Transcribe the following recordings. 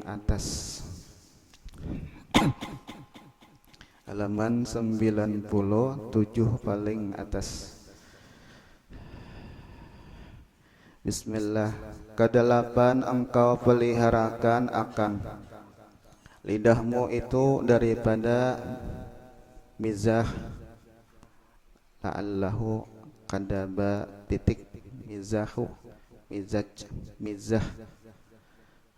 atas. Halaman 97 paling atas. Bismillah. Kedelapan, engkau peliharakan akan lidahmu itu daripada mizah. La'allahu kadaba titik mizahu mizaj mizah,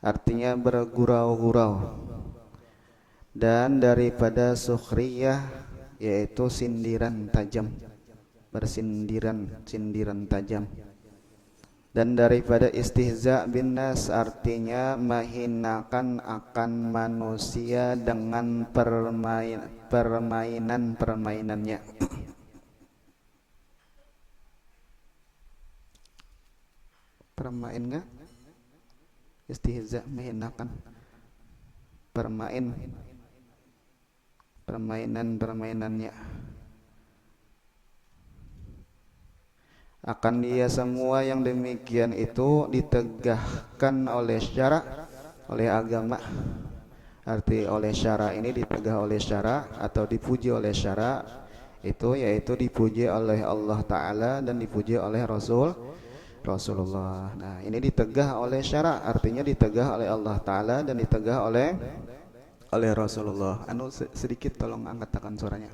artinya bergurau-gurau, dan daripada sukhriyah yaitu sindiran tajam, sindiran tajam, dan daripada istihza bin nas artinya menghinakan akan manusia dengan permainan-permainannya. Permain enggak? Istihza, menghinakan, permainan-permainannya. Akan dia semua yang demikian itu ditegahkan oleh syara, oleh agama. Arti oleh syara ini ditegah oleh syara atau dipuji oleh syara itu yaitu dipuji oleh Allah Ta'ala dan dipuji oleh Rasulullah. Nah, ini ditegah oleh syara, artinya ditegah oleh Allah Ta'ala dan ditegah oleh Rasulullah. Sedikit tolong angkatkan suaranya.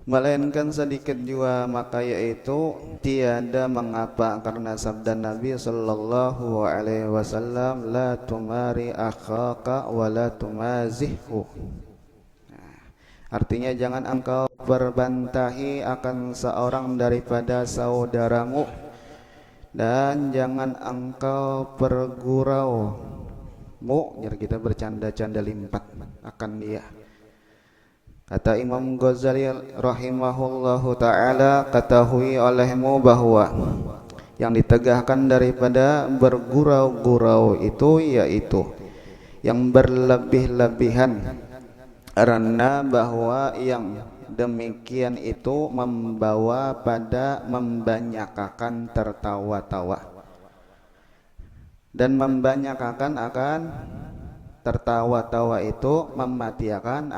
Melainkan sedikit juga, maka yaitu tiada mengapa, karena sabda Nabi sallallahu alaihi wasallam, la tumari akhaka wa la tumazihhu. Artinya jangan engkau berbantahi akan seorang daripada saudaramu, dan jangan engkau bergurau jadi kita bercanda-canda limpat akan dia. Kata Imam Ghazali rahimahullahu ta'ala, ketahui olehmu bahwa yang ditegahkan daripada bergurau-gurau itu yaitu yang berlebih-lebihan, karena bahwa yang demikian itu membawa pada membanyakakan tertawa-tawa, dan membanyakakan akan tertawa-tawa itu mematiakan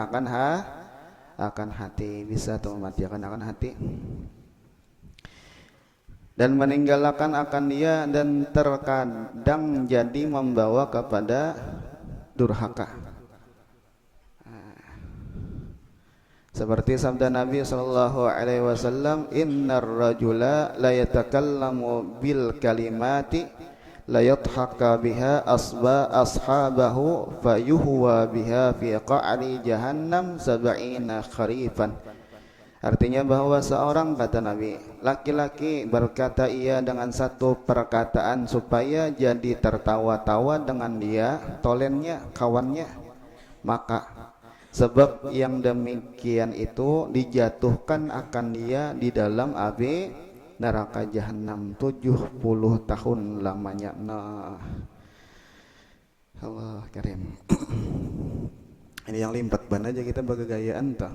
akan hati, bisa tuh mematiakan akan hati, dan meninggalkan akan dia, dan terkadang jadi membawa kepada durhaka. Seperti sabda Nabi sallallahu alaihi wasallam, innar rajula la yatakallamu bil kalimati la yadhaka biha ashabahu fayuhwa biha fi qa'ri jahannam 70 kharifan. Artinya bahwa seorang, kata Nabi, laki-laki berkata ia dengan satu perkataan supaya jadi tertawa-tawa dengan dia, tolennya, kawannya, maka sebab yang demikian itu dijatuhkan akan dia di dalam api neraka jahanam 70 tahun lamanya. Nah, Allah karim. Ini yang limpat ban aja kita bergegayaan tuh,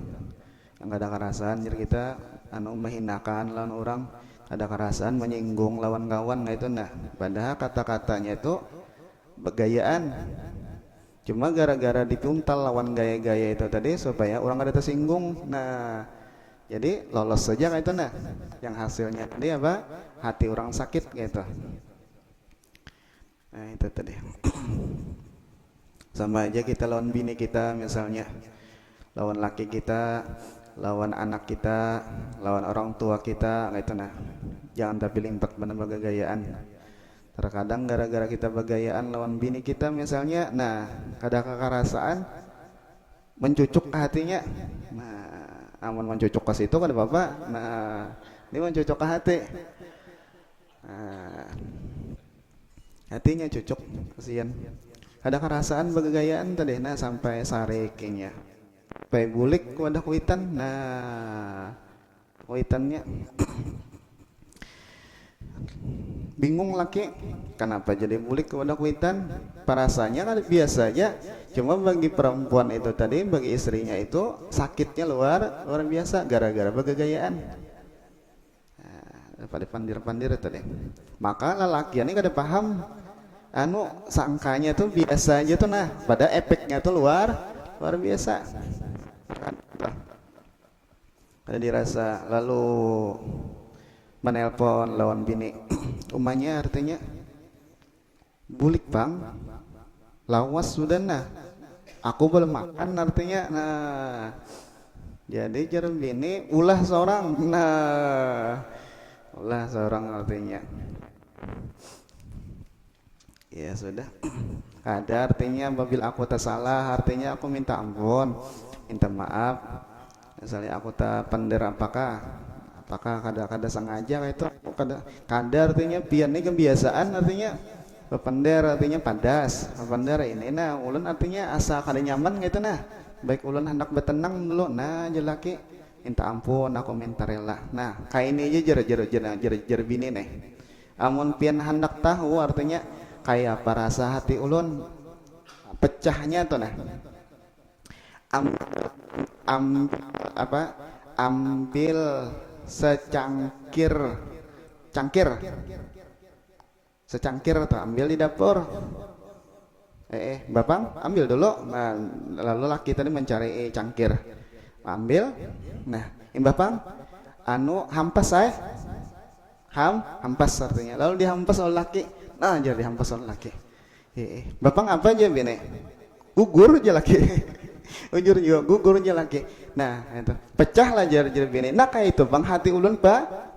yang ada kerasaan, jadi kita menghinakan lawan orang, ada kerasaan, menyinggung lawan kawan, nah itu nah, padahal kata-katanya itu bergayaan. Cuma gara-gara dipuntal lawan gaya-gaya itu tadi supaya orang ada tersinggung. Nah, jadi lolos saja kayak itu nah. Yang hasilnya tadi apa? Hati orang sakit gitu. Nah, itu tadi. Sama aja kita lawan bini kita misalnya, lawan laki kita, lawan anak kita, lawan orang tua kita, kayak itu nah. Jangan tapi limpat benar gayaan. Terkadang gara-gara kita bergayaan lawan bini kita misalnya, nah ada kekarasaan mencucuk ke hatinya. Nah, amun mencucuk ke situ kan Bapak. Nah, ini mencucuk ke hati. Nah, hatinya cucuk, kasihan. Ada kerasaan bergayaan tadi, nah sampai sarekinya. Sampai bulik wadah kuitan. Nah, kuitannya bingung laki, kenapa jadi bulik kepada kuitan? Parasanya kan biasa aja, cuma bagi perempuan itu tadi, bagi istrinya itu sakitnya luar biasa gara-gara bergegayaan. pada pandir-pandir tadi. Maka lelaki ini kada paham anu sangkanya tuh biasa aja tuh, nah pada efeknya tuh luar luar biasa. Ada dirasa lalu menelpon lawan bini umanya artinya bulik bang lawas sudah nah aku belum makan artinya nah jadi jarum bini ulah seorang nah ulah seorang artinya ya sudah ada artinya apabila aku tak salah artinya aku minta ampun minta maaf misalnya aku tak pandar apakah kada sengaja kayak itu kada artinya pian ini kebiasaan artinya bepender artinya padas bepender ini nah ulun artinya asa kada nyaman gitu nah baik ulun hendak betenang dulu nah jelaki minta ampun aku minta rela nah kayak ini aja jer bini nih amun pian hendak tahu artinya kayak apa rasa hati ulun pecahnya tuh nah ambil secangkir atau ambil di dapur bapak ambil dulu nah, lalu laki tadi mencari cangkir ambil nah bapak anu hampas saya hampas artinya lalu dihampas oleh laki nah jadi hampas oleh laki bapak apa aja bini gugur aja laki ujur juga gugur aja laki nah itu pecahlah jar bini nah kayak itu bang hati ulun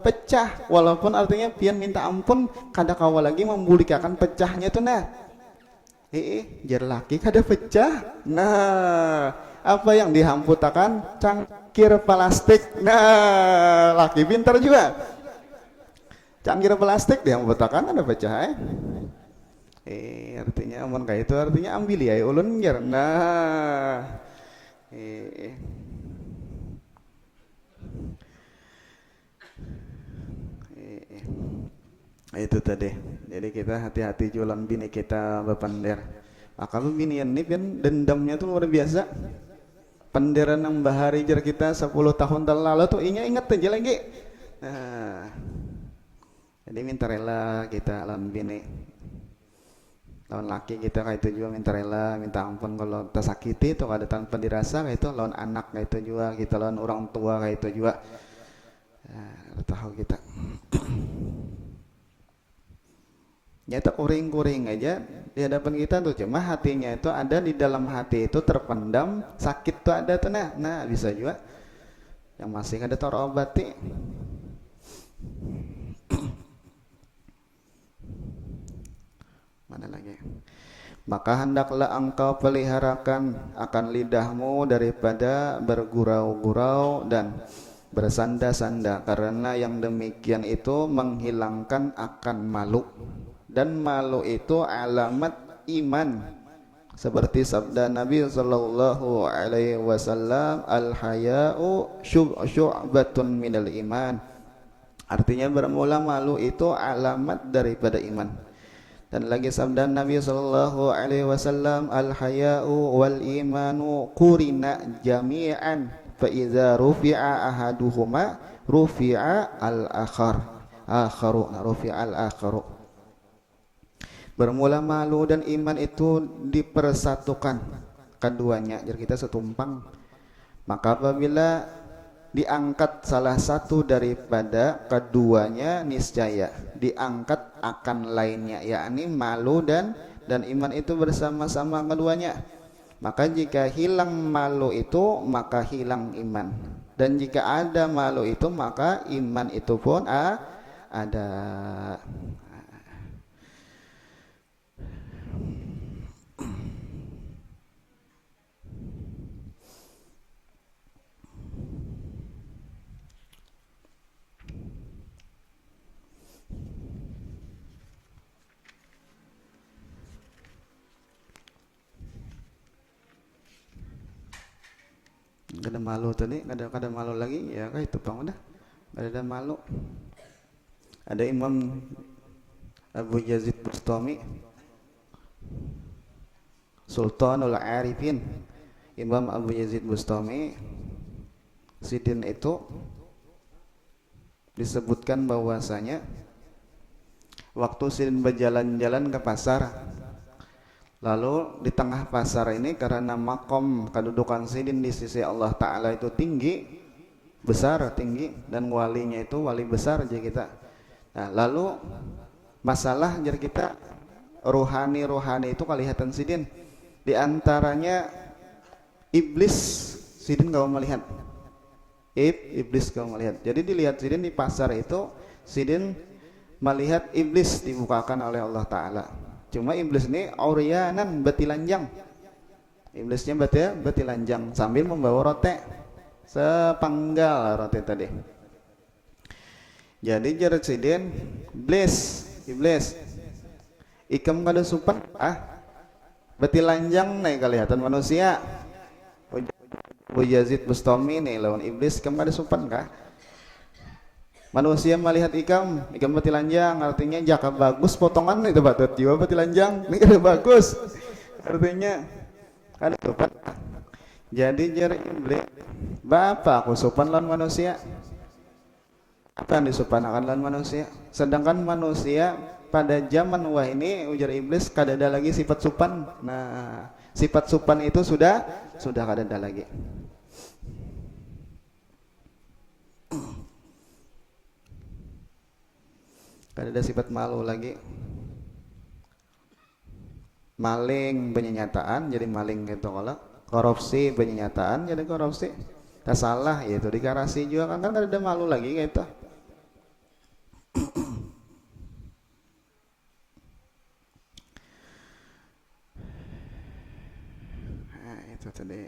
pecah walaupun artinya pian minta ampun kada kawa lagi membulikan pecahnya tuh nah jar laki kada pecah nah apa yang dihamputakan cangkir plastik nah laki pintar juga cangkir plastik dihamputakan ada pecah artinya amun kayak itu artinya ambil ya ulun jar nah itu tadi jadi kita hati-hati jualan bini kita bepender kalau bini ini kan dendamnya tuh luar biasa penderan yang bahari jar kita 10 tahun terlalu tuh ingat aja lagi nah jadi minta rela kita lawan bini lawan laki kita kayak itu juga minta rela minta ampun kalau tersakiti itu ada tanpa dirasa kayak itu lawan anak kayak itu juga kita lawan orang tua kayak itu juga tahu kita nyata kuring-kuring aja di hadapan kita tuh cuma hatinya itu ada di dalam hati itu terpendam sakit tuh ada tuh nah bisa juga yang masih ada terobati mana lagi maka hendaklah engkau peliharakan akan lidahmu daripada bergurau-gurau dan bersanda-sanda karena yang demikian itu menghilangkan akan malu dan malu itu alamat iman seperti sabda Nabi sallallahu alaihi wasallam al-haya'u syu'batun minal iman artinya bermula malu itu alamat daripada iman dan lagi sabda Nabi sallallahu alaihi wasallam al-haya'u wal imanu qurina jami'an fa idza rufi'a ahaduhuma rufi'a al-akharu bermula malu dan iman itu dipersatukan keduanya jadi kita setumpang maka apabila diangkat salah satu daripada keduanya niscaya diangkat akan lainnya yakni malu dan iman itu bersama-sama keduanya maka jika hilang malu itu maka hilang iman dan jika ada malu itu maka iman itu pun ada Gak ada malu tadi, gak ada malu lagi ya kayak itu bang udah, gak ada malu. Ada Imam Abu Yazid Bustami, Sultanul Arifin, Imam Abu Yazid Bustami, Sidin itu disebutkan bahwasanya waktu Sidin berjalan-jalan ke pasar, lalu di tengah pasar ini karena makom kedudukan Sidin di sisi Allah Ta'ala itu tinggi, besar, tinggi, dan walinya itu wali besar aja kita. Nah, lalu masalah jar kita rohani itu kelihatan Sidin, di antaranya iblis Sidin gak mau melihat, iblis gak mau melihat. Jadi dilihat Sidin di pasar itu, Sidin melihat iblis dibukakan oleh Allah Ta'ala. Cuma iblis ini auryanan, betilanjang. Iblisnya betilanjang sambil membawa rote sepanggal roti tadi. Jadi jarak Sidin, iblis ikam kada supan betilanjang nih kelihatan manusia. Bu Yazid Bustami nih lawan iblis, ikam kada supan kah? Manusia melihat ikam betilanjang, artinya jaka bagus potongan itu batet jiwa betilanjang, ini kada bagus, artinya kada sopan. Jadi jar iblis, bapak aku sopan lawan manusia, apa yang disopanakan lawan manusia? Sedangkan manusia pada zaman wah ini ujar iblis kada ada lagi sifat sopan. Nah, sifat sopan itu sudah kada ada lagi. Kada ada sifat malu lagi. Maling penyenyataan jadi maling gitu, kalau korupsi penyenyataan jadi korupsi. Tak salah yaitu dikarasi juga kan kada ada malu lagi gitu. Nah, itu tadi.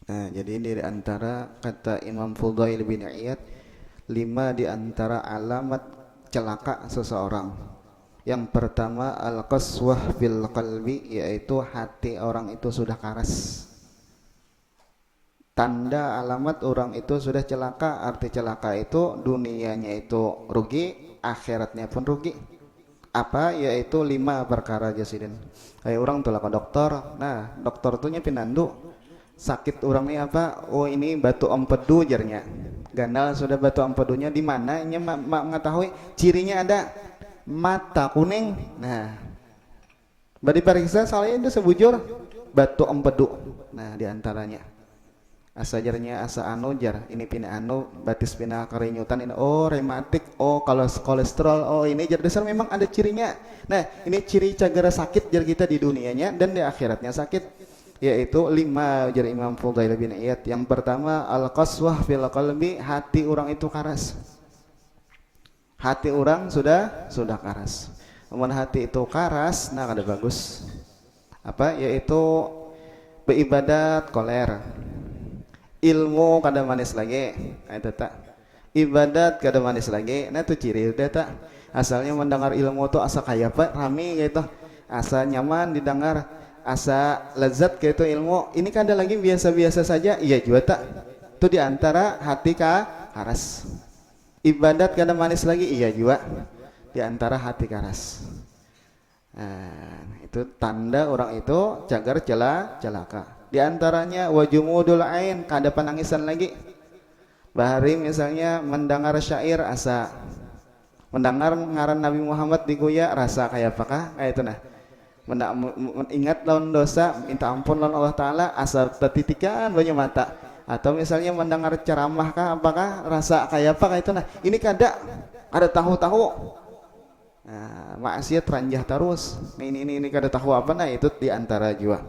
Nah, jadi dari antara kata Imam Fudail bin Iyad, 5 di antara alamat celaka seseorang. Yang pertama al-qaswah fil qalbi, yaitu hati orang itu sudah karas. Tanda alamat orang itu sudah celaka, arti celaka itu dunianya itu rugi, akhiratnya pun rugi. Apa? Yaitu 5 perkara Jasidin. Kayak orang tuh lah ke dokter. Nah, dokter tuh pinandu sakit orang ini apa? Oh, ini batu empedu jarnya. Ganal sudah batu empedunya di mana? Nya mengetahui cirinya ada mata kuning. Nah, bari periksa soalnya itu sebujur batu empedu. Nah, diantaranya asa jarnya asa anu jar ini pina anu batis pina kerinyutan ini, oh rematik, oh kalau kolesterol, oh ini jar dasar memang ada cirinya. Nah, ini ciri cagar sakit jar kita di dunianya dan di akhiratnya sakit. Yaitu 5 jar Imam Fudail bin Iyad. Yang pertama al-qaswah fil qalbi, hati orang itu karas. Hati orang sudah karas. Namun hati itu karas, nah kada bagus. Apa? Yaitu beribadat koler. Ilmu kada manis lagi. Itu tak. Ibadat kada manis lagi. Nah itu ciri udah tak. Asalnya mendengar ilmu tuh asa kaya pak rame gitu. Asa nyaman didengar, asa lezat kayak itu ilmu. Ini kan ada lagi biasa-biasa saja, iya juga tak. Itu diantara hati karas. Ibadat kada manis lagi, iya juga diantara hati karas. Nah, itu tanda orang itu cagar celaka. Diantaranya wajumudul ain, kada penangisan lagi. Bahari misalnya mendengar syair asa, mendengar ngaran Nabi Muhammad diguya rasa kayak apakah? Kayak itu nah. Ingat lawan dosa, minta ampun lawan Allah Ta'ala, asa tertitikan banyak mata. Atau misalnya mendengar ceramah kah apakah rasa kayak apa kayak itu nah. Ini ada tahu-tahu. Nah, maksiat ranjah terus. Ini kada tahu apa nah, itu diantara jua.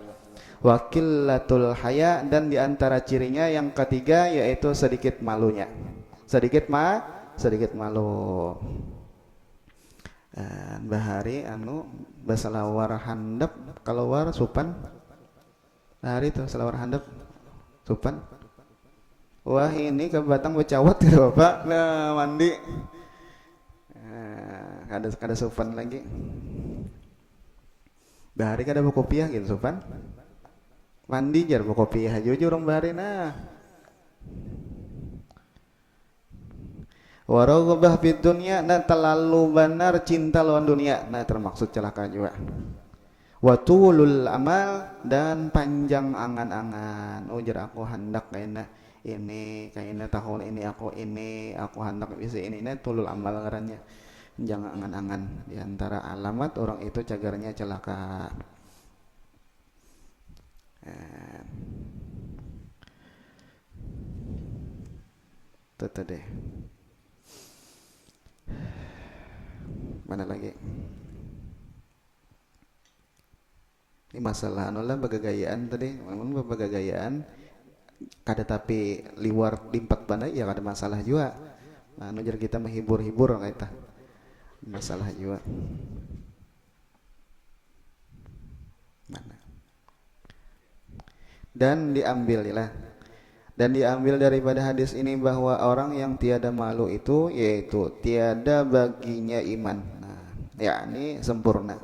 Wakilatul haya, dan diantara cirinya yang ketiga yaitu sedikit malunya. Sedikit malu. Bahari anu basalawar handap kalawar supan. Bahari itu salawar handap supan. Wah ini ke Batang becawat ya Bapak. Nah mandi. Kada supan lagi. Bahari kada kopiah gitu Sopan. Mandi jar kopiah jujur orang bahari nah. Waraghabah fid dunya, nah terlalu benar cinta lawan dunia, nah termaksud celaka juga. Watulul amal, dan panjang angan-angan. Ujar aku hendak kayaknya ini, kayaknya tahun ini aku hendak bisa ini, nah tulul amal ngarannya. Jangan angan-angan. Di antara alamat orang itu cagarnya celaka. Itu deh. Mana lagi? Ini masalah anu lah bagagayaan tadi, namun bagagayaan kada tapi liwar dimpat bana ya kada masalah juga. Nah, anu jar kita menghibur-hibur kaita. Masalah juga. Mana? Dan diambil daripada hadis ini bahwa orang yang tiada malu itu yaitu tiada baginya iman. Nah, yakni sempurna.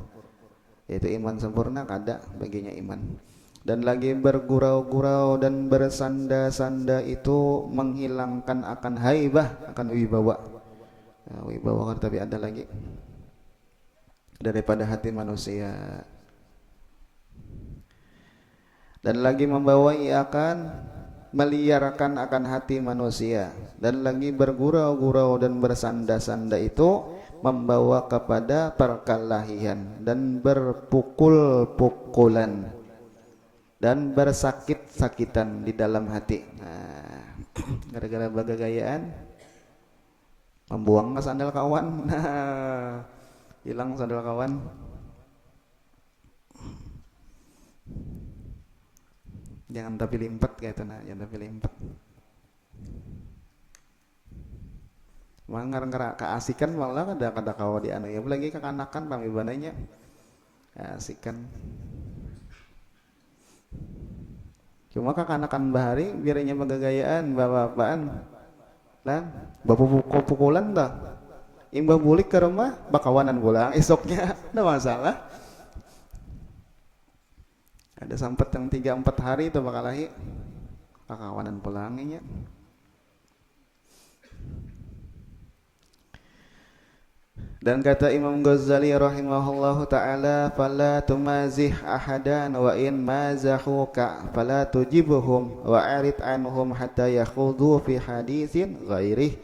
Yaitu iman sempurna kada baginya iman. Dan lagi bergurau-gurau dan bersanda-sanda itu menghilangkan akan haibah, akan wibawa. Nah, wibawa kan tapi ada lagi daripada hati manusia. Dan lagi membawa akan meliarkan akan hati manusia, dan lagi bergurau-gurau dan bersanda-sanda itu membawa kepada perkelahian dan berpukul-pukulan dan bersakit-sakitan di dalam hati. Nah, gara-gara bagagayaan membuang sandal kawan, nah, hilang sandal kawan. Jangan tapi limpet kayak itu nah, jangan tapi limpet. Mangar keasikan malah kada kawa di anu ya, lagi kekanakan pami bananya. Keasikan. Cuma kekanakan bahari biarnya bagagayaan bapak-bapakan. Lan bapak-pukulan dah. Imbah bulik ke rumah bakawanan pulang esoknya, ada masalah. Ada sampai yang 3-4 hari itu bakal lagi kakawanan pulanginya. Dan kata Imam Ghazali rahimahullahu ta'ala, fala tumazih ahadan wa in mazahuka fala tujibuhum wa arid anhum hatta yakhudu fi hadithin ghairih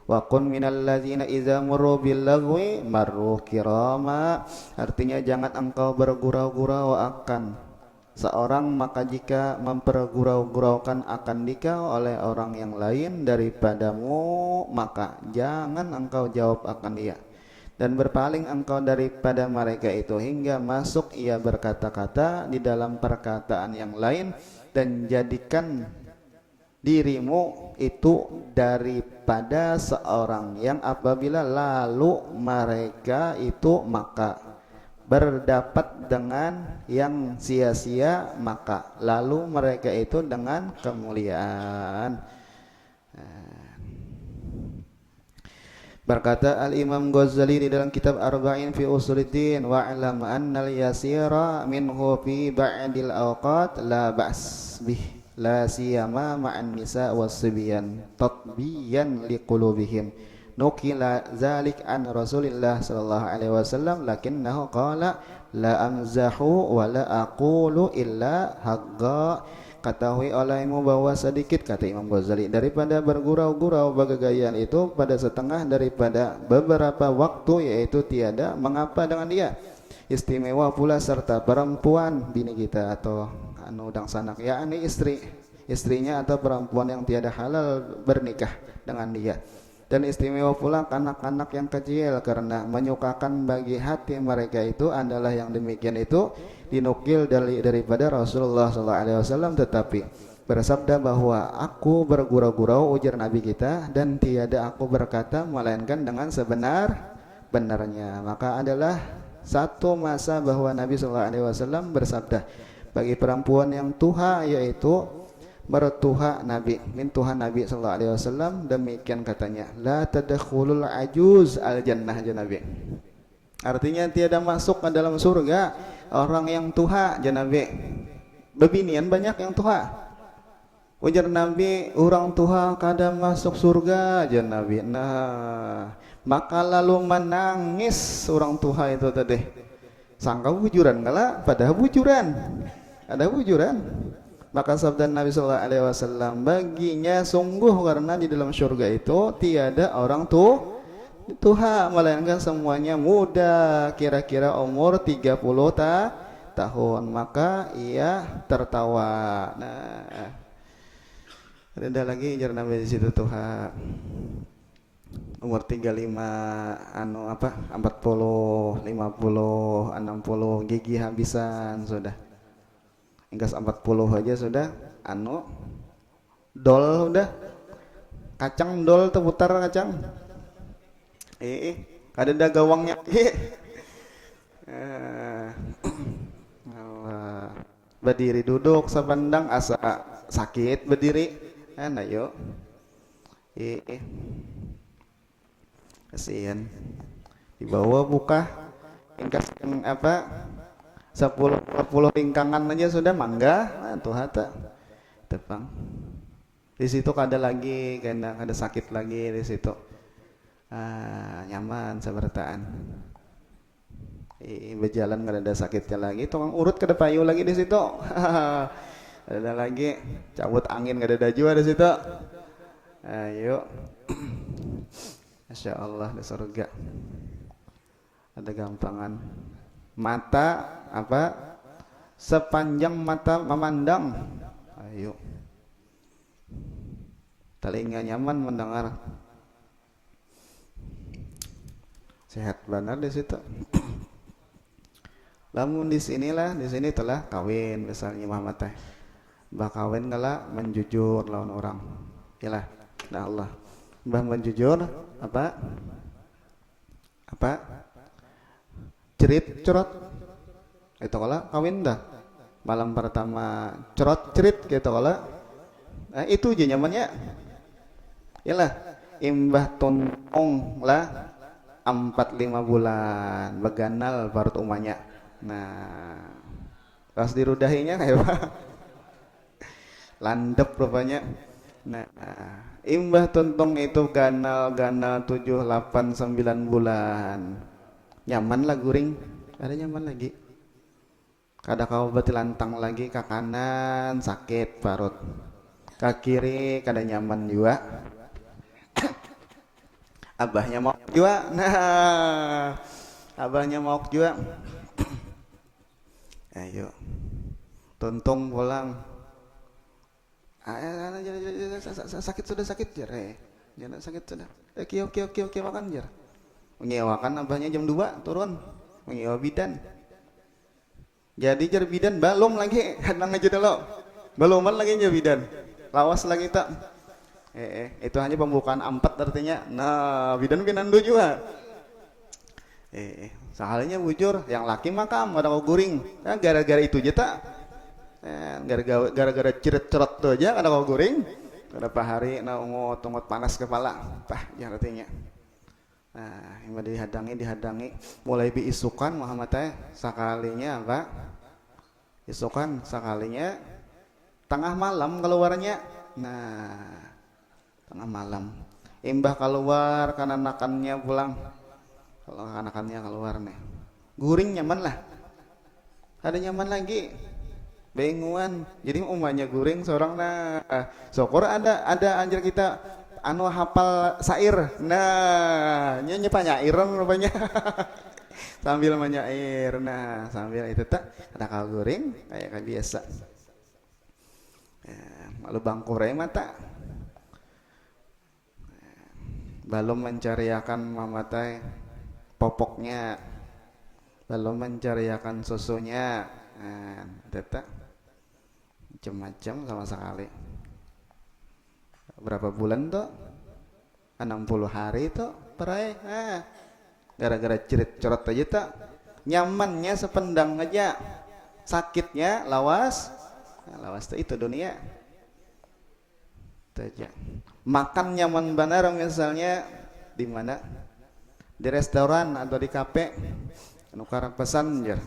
wa kun minal ladzina idza marru bil lagwi marru kirama. Artinya jangan engkau bergurau-gurau akan seorang, maka jika mempergurau-guraukan akan dikau oleh orang yang lain daripadamu, maka jangan engkau jawab akan dia, dan berpaling engkau daripada mereka itu hingga masuk ia berkata-kata di dalam perkataan yang lain, dan jadikan dirimu itu daripada seorang yang apabila lalu mereka itu maka berdapat dengan yang sia-sia, maka lalu mereka itu dengan kemuliaan. Berkata Al-Imam Ghazali di dalam kitab Arba'in fi Usuluddin, wa'lam annal yasira minhu fi ba'dil awqat la ba's bih la siyama ma'an nisa was-sibyan tatbiyan liqulubihim. Nukila zalik an Rasulillah sallallahu alaihi wasallam lakinnahu qala la amzahu wa la aqulu illa haqqa. Ketahui olehmu bahwa sedikit, kata Imam Ghazali, daripada bergurau-gurau bagagayaan itu pada setengah daripada beberapa waktu, yaitu tiada mengapa dengan dia. Istimewa pula serta perempuan bini kita atau anu udang sanak, yakni istrinya atau perempuan yang tiada halal bernikah dengan dia. Dan istimewa pula anak-anak yang kecil, karena menyukakan bagi hati mereka itu adalah yang demikian itu dinukil daripada Rasulullah SAW, tetapi bersabda bahwa aku bergurau-gurau, ujar Nabi kita, dan tiada aku berkata melainkan dengan sebenar-benarnya. Maka adalah satu masa bahwa Nabi SAW bersabda bagi perempuan yang tuha, yaitu mertua Nabi, mintuha Nabi sallallahu alaihi wasallam, demikian katanya, la tadkhulul ajuz al jannah, Nabi. Artinya tiada masuk ke dalam surga orang yang tuha janabe bebinian banyak yang tuha. Ujar Nabi, orang tua kada masuk surga aja Nabi. Nah, maka lalu menangis orang tua itu tadi. Sangka bujuran kala, padahal bujuran. Ada bujuran. Maka sabda Nabi sallallahu alaihi wasallam, baginya sungguh karena di dalam surga itu tiada orang tuha, melainkan semuanya muda, kira-kira umur 30 tahun. Maka ia tertawa. Nah, ada lagi jar Nabi di situ tuh umur 35 anu apa 40 50 60 gigi habisan sudah hingga 40 aja sudah anu dol udah kacang dol terputar kacang ada gawangnya Allah berdiri duduk sepandang asa sakit berdiri yuk kasihan dibawa buka ingkas apa 10 lingkangan aja sudah mangga tuh hata tepang di situ kada lagi kena ada sakit lagi di situ nyaman sebertaan berjalan kada ada sakitnya lagi tukang urut kada payu lagi di situ ada lagi cabut angin gak ada daju di situ. Ayo, Masya Allah di surga ada gampangan mata apa sepanjang mata memandang. Ayo, telinga nyaman mendengar, sehat benar di situ. Lamun di sini telah kawin misalnya Muhammad teh. Mbah kawin kala menjujur lawan orang iyalah nah Allah mbah menjujur apa cerit cerot itu kala kawin dah malam pertama cerot cerit gitu kala itu aja nyamannya iyalah imbah tontong lah 4-5 bulan beganal parut umanya. Nah pas dirudahinya kayak apa landep rupanya. Nah, imbah tontong itu ganal 7, 8, 9 bulan. Nyaman lah guring, ada nyaman lagi. Kada kau berarti lantang lagi ke kanan sakit parut. Ke kiri kada nyaman juga. Abahnya mau juga. Nah, abahnya mau juga. Ayo. Tontong pulang. Sakit jar jangan sakit sudah kio makan jar menyewakan abahnya jam 2 turun menyewa bidan jadi jar bidan balom lagi hadang aja dulu baloman lagi jar bidan lawas lagi tak itu hanya pembukaan 4 artinya nah bidan kinandu juga sehalnya bujur yang laki makam ada kau guring nah, gara-gara itu aja tak gara-gara ciret-cerot tuh aja ada kau goreng berapa hari ungut panas kepala yang artinya nah yang dihadangi mulai biisukan Muhammad teh sakalinya apa isukan sakalinya tengah malam keluarnya nah tengah malam imbah keluar karena anakannya pulang kalau anakannya keluar nih guring nyaman lah ada nyaman lagi benguan jadi umanya guring seorang nah syukur ada anjir kita anu hafal sair nah nyanyi panyairan rupanya sambil menyair nah sambil itu tak ada kau guring kayak biasa malu bangkurai mata belum mencariakan mamatai popoknya belum mencariakan susunya tetap macam-macam sama sekali berapa bulan tuh 60 hari tuh perai gara-gara cerit cerot aja tak nyamannya sependang aja sakitnya lawas tuh itu dunia itu aja makan nyaman benar misalnya di mana di restoran atau di kafe nukar pesan aja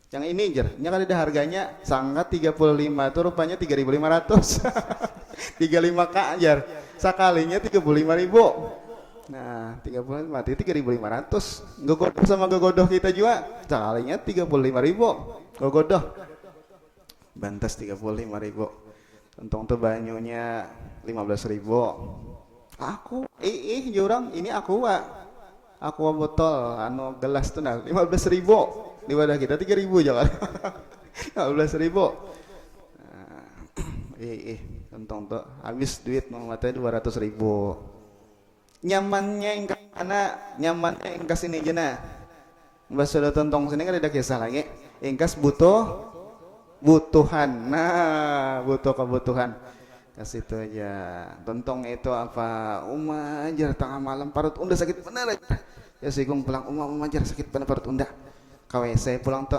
Yang ini jer, nya kan ada harganya sangat 35 itu rupanya 3.500. 35 k ajar. Sekalinya 35.000. Nah, 35 mati 3.500. Gogodoh sama gogodoh kita juga. Sekalinya 35.000. Gogodoh. Bantas 35.000. Untung tuh banyunya 15.000. Aku jurang ini aku botol anu gelas tuh nah 15.000 di wadah kita 3.000 jangan 15.000. Untung tuh habis duit mau matanya 200.000. Nyamannya ingkas mana nyamannya ingkas ini aja nah mbak sudah tontong sini kan ada kisah lagi ingkas butuhan nah butuh kebutuhan kasih itu aja tontong itu apa ajar tengah malam parut unda sakit bener aja ya sikung pulang ajar sakit bener parut unda KWC pulang tuh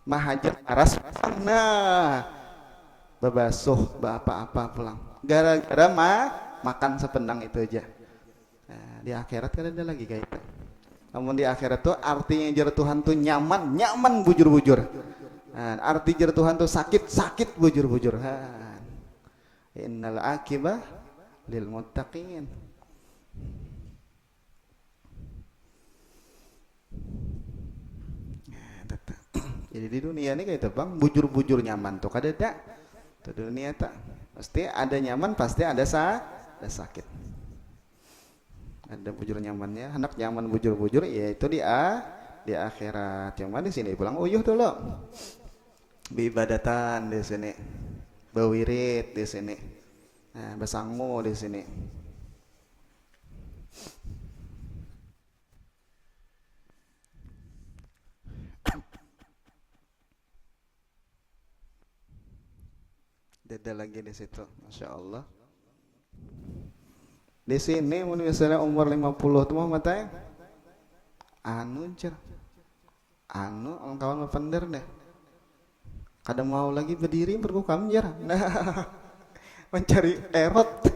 mahajar aras nah babasuh apa-apa pulang gara-gara makan sependang itu aja. Nah, di akhirat kan ada lagi kayak itu. Namun di akhirat tuh artinya jar Tuhan tuh nyaman bujur-bujur. Nah, arti jar Tuhan tuh sakit bujur-bujur. Innal akibah lil muttaqin. Jadi di dunia ini kayak itu bang, bujur-bujur nyaman tuh kada ada. Di dunia tak pasti ada nyaman, pasti ada sakit. Ada bujur nyamannya, anak nyaman bujur-bujur, yaitu di akhirat. Yang mana di sini pulang uyuh tuh lo, bibadatan di sini, bawirit di sini, nah, basangu di sini. Ada lagi di situ, masya Allah. Di sini misalnya umur 50 tuh mah matanya anu kawan mapender deh kada mau lagi berdiri berkukam jar nah mencari erot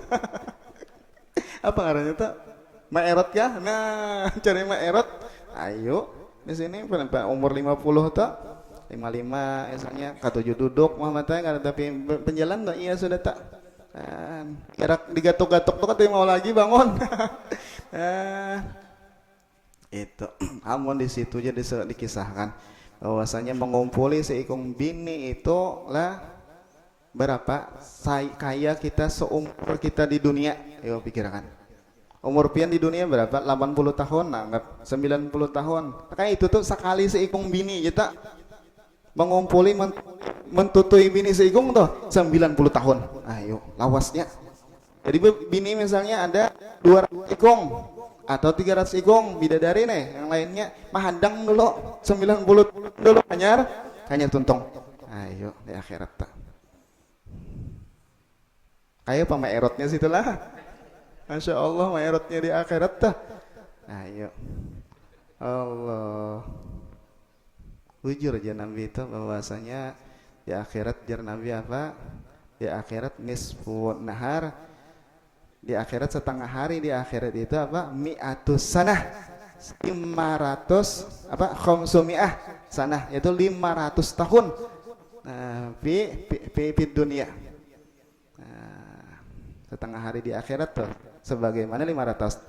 apa ngarannya tuh maerot ya nah cari maerot ayo di sini umur 50 tuh 55 misalnya K7 duduk mah matanya kada tapi penjalan tuh iya sudah tak gerak digatok-gatok tuh katanya mau lagi bangun. Itu amun di situ jadi dikisahkan bahwasanya mengumpuli seikung bini itu lah berapa kaya kita seumur kita di dunia. Ayo pikirkan umur pian di dunia berapa 80 tahun anggap 90 tahun kayak itu tuh sekali seikung bini kita mengumpuli mentutui bini seikung tuh 90 tahun. Ayo lawasnya. Jadi bini misalnya ada 200 ikung atau 300 ikung bidadari nih, yang lainnya mahadang dulu 90 dulu hanya tuntung. Ayo di akhirat tak. Ayo apa maerotnya situlah. Masya Allah maerotnya di akhirat tak. Ayo. Allah. Bujur aja Nabi itu bahwasanya di akhirat jar Nabi apa? Di akhirat nisfun nahar. Di akhirat setengah hari, di akhirat itu apa? Mi'atus sanah. 500 apa? Khamsumi'ah sanah, yaitu 500 tahun. Nah, di dunia. Nah, setengah hari di akhirat tuh sebagaimana 500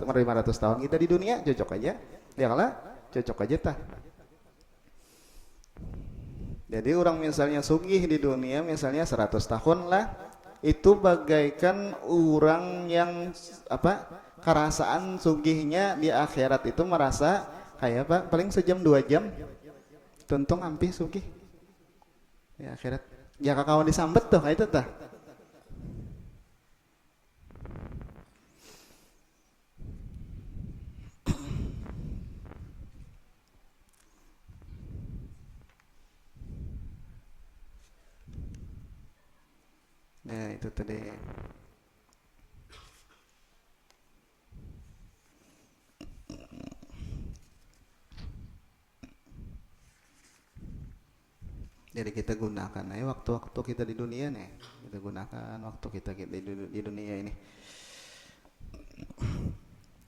tahun kita di dunia cocok aja. Ya kalah, cocok aja tah. Jadi orang misalnya sugih di dunia misalnya 100 tahun lah, itu bagaikan orang yang apa kerasaan sugihnya di akhirat itu merasa kayak apa paling sejam 2 jam tuntung ampih sugih di akhirat. Ya kawan disambet tuh kayak itu tah. Nah itu tadi. Jadi kita gunakan waktu-waktu kita di dunia nih, kita gunakan waktu kita di dunia ini.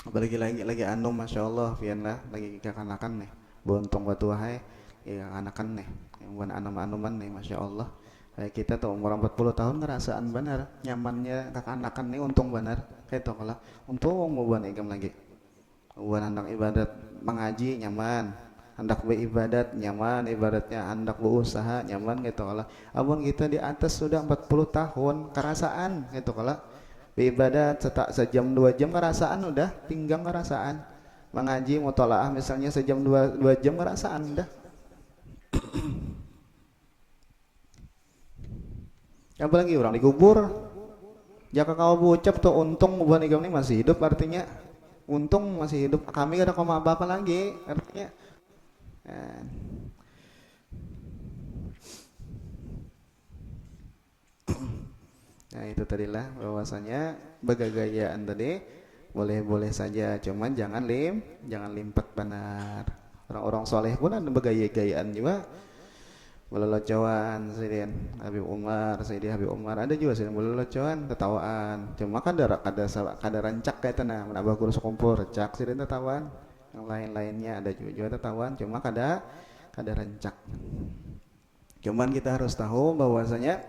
Apalagi lagi anu masya Allah, pian lah lagi kekanakan nih, bontong batu hai, ya anakan nih yang bukan anuman nih masya Allah. Kayak kita tuh umur 40 tahun ngerasaan benar nyamannya kakak-anakan nih untung benar kayak tuh kalau untung mau buat ikam lagi buat anak ibadat mengaji nyaman hendak beribadat nyaman ibadatnya hendak berusaha nyaman gitu kalau abang kita di atas sudah 40 tahun kerasaan gitu kalau beribadat sejam 2 jam kerasaan udah pinggang kerasaan mengaji mutolaah misalnya sejam 2 jam kerasaan udah. Apalagi orang dikubur jika kau ucap tuh untung bukan ikam ini masih hidup artinya untung masih hidup kami gak ada koma apa-apa lagi artinya nah itu tadilah bahwasanya begagayaan tadi boleh-boleh saja cuman jangan limpet benar orang-orang soleh pun ada begaya-gayaan juga lelocoan Sayyidin Habib Umar ada juga Sayyidin lelocoan ketawaan cuma kan ada rancak kayak tanah menambah kurus kumpul recak Sayyidin ketawaan yang lain-lainnya ada juga ketawaan cuma ada rancak cuman kita harus tahu bahwasanya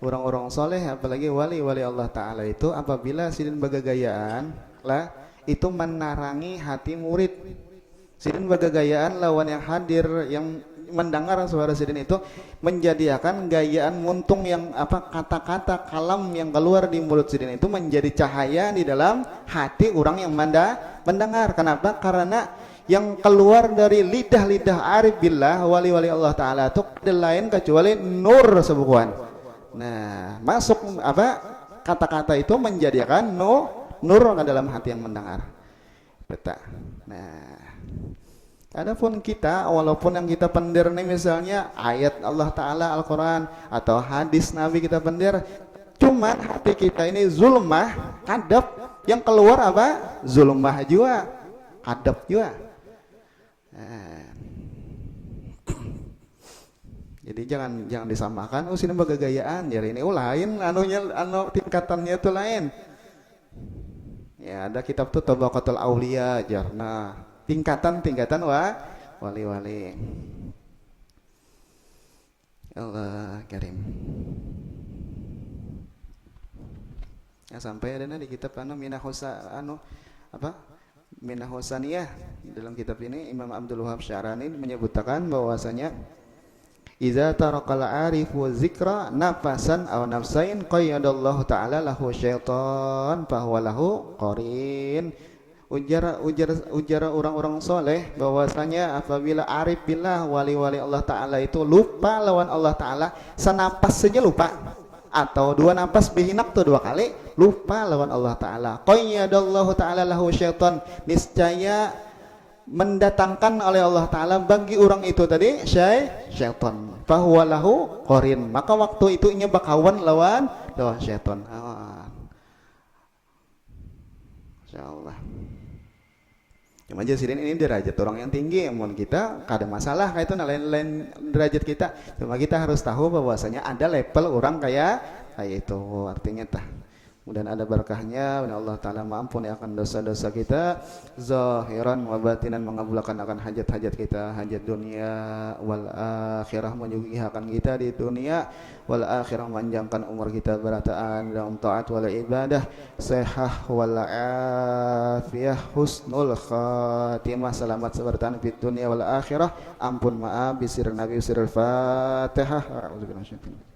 orang-orang soleh apalagi wali-wali Allah Ta'ala itu apabila Sayyidin bagagayaan lah itu menarangi hati murid Sayyidin bagagayaan lawan yang hadir yang mendengar suara Sayyidin itu menjadikan gayaan muntung yang kata-kata kalam yang keluar di mulut Sayyidin itu menjadi cahaya di dalam hati orang yang mendengar. Kenapa? Karena yang keluar dari lidah-lidah arif billah wali-wali Allah Ta'ala itu ada lain kecuali nur sebukuan. Nah masuk kata-kata itu menjadikan nur ke dalam hati yang mendengar. Betul. Nah adapun kita walaupun yang kita pendir nih misalnya ayat Allah Ta'ala Al-Quran atau hadis Nabi kita pendir cuman hati kita ini zulmah kadap yang keluar zulmah juga kadap juga jadi jangan disamakan sini bagagayaan jadi ini lain tingkatannya itu lain ya ada kitab tuh Tabaqatul Aulia jarna tingkatan wali-wali Allah Karim ya sampai ada di kitab Minah Husaniyah dalam kitab ini Imam Abdul Wahab Syarani menyebutkan bahwasanya iza tarakal arifu zikra nafasan aw nafsain qayyadallahu ta'ala lahu syaitan fahuwa lahu qarin ujar orang-orang soleh bahwasanya apabila arif billah wali-wali Allah Ta'ala itu lupa lawan Allah Ta'ala senapas saja lupa atau 2 napas bihinak tuh 2 kali lupa lawan Allah Ta'ala qayyadallahu ta'ala lahu syaitan niscaya mendatangkan oleh Allah Ta'ala bagi orang itu tadi syaitan fahuwa lahu qarin maka waktu itu nya bakawan lawan syaitan insyaallah cuma aja Sayyidin ini derajat orang yang tinggi mohon kita kada masalah kayak itu lain-lain derajat kita cuma kita harus tahu bahwasanya ada level orang kayak itu artinya mudah ada berkahnya dan Allah Ta'ala maampuni akan dosa-dosa kita zahiran wa batinan mengabulkan akan hajat-hajat kita hajat dunia wal akhirah menyugihakan kita di dunia wal akhirah panjangkan umur kita berataan dalam taat wal ibadah sehat wal afiyah husnul khatimah selamat sebertahan di dunia wal akhirah ampun maaf bisir nabi sirul fatihah a'udzubillahi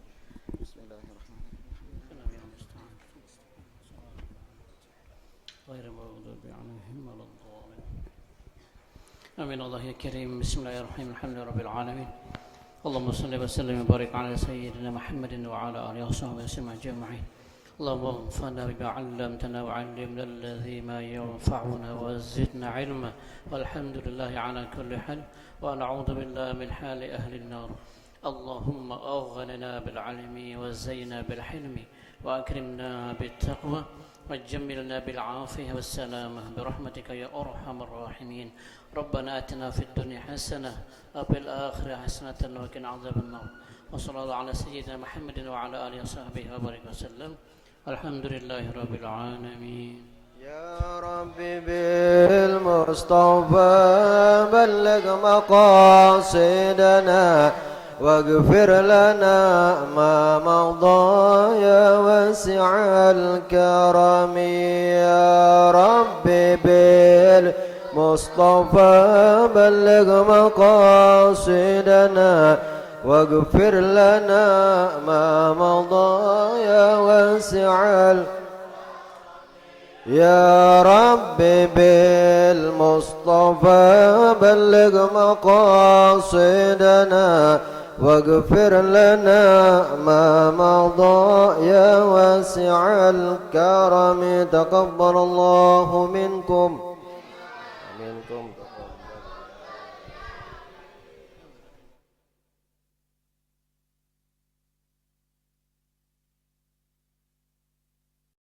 آمين الله يا كريم بسم الله الرحمن الرحيم الحمد لله رب العالمين اللهم صل وسلم وبارك على سيدنا محمد وعلى آله وصحبه وسلم أجمعين اللهم انفعنا بما علمتنا وعلمنا الذي ما ينفعنا وزدنا علما والحمد لله على كل حال ونعوذ بالله من حال أهل النار اللهم أغننا بالعلم وزينا بالحلم وأكرمنا بالتقوى وجملنا بالعافية والسلامة برحمتك يا أرحم الراحمين ربنا آتنا في الدنيا حسنة وفي الآخرة حسنة وقنا عذاب النار وصلى الله على سيدنا محمد وعلى آله وصحبه وبارك وسلم الحمد لله رب العالمين يا ربي بالمصطفى بلغ مقاصدنا واغفر لنا ما مضى يا واسع الكرم يا ربي بالمصطفى بلغ مقاصدنا واغفر لنا ما مضى يا واسع يا ربي بالمصطفى بلغ مقاصدنا واغفر لنا ما مضى يا واسع الكرم تقبل الله منكم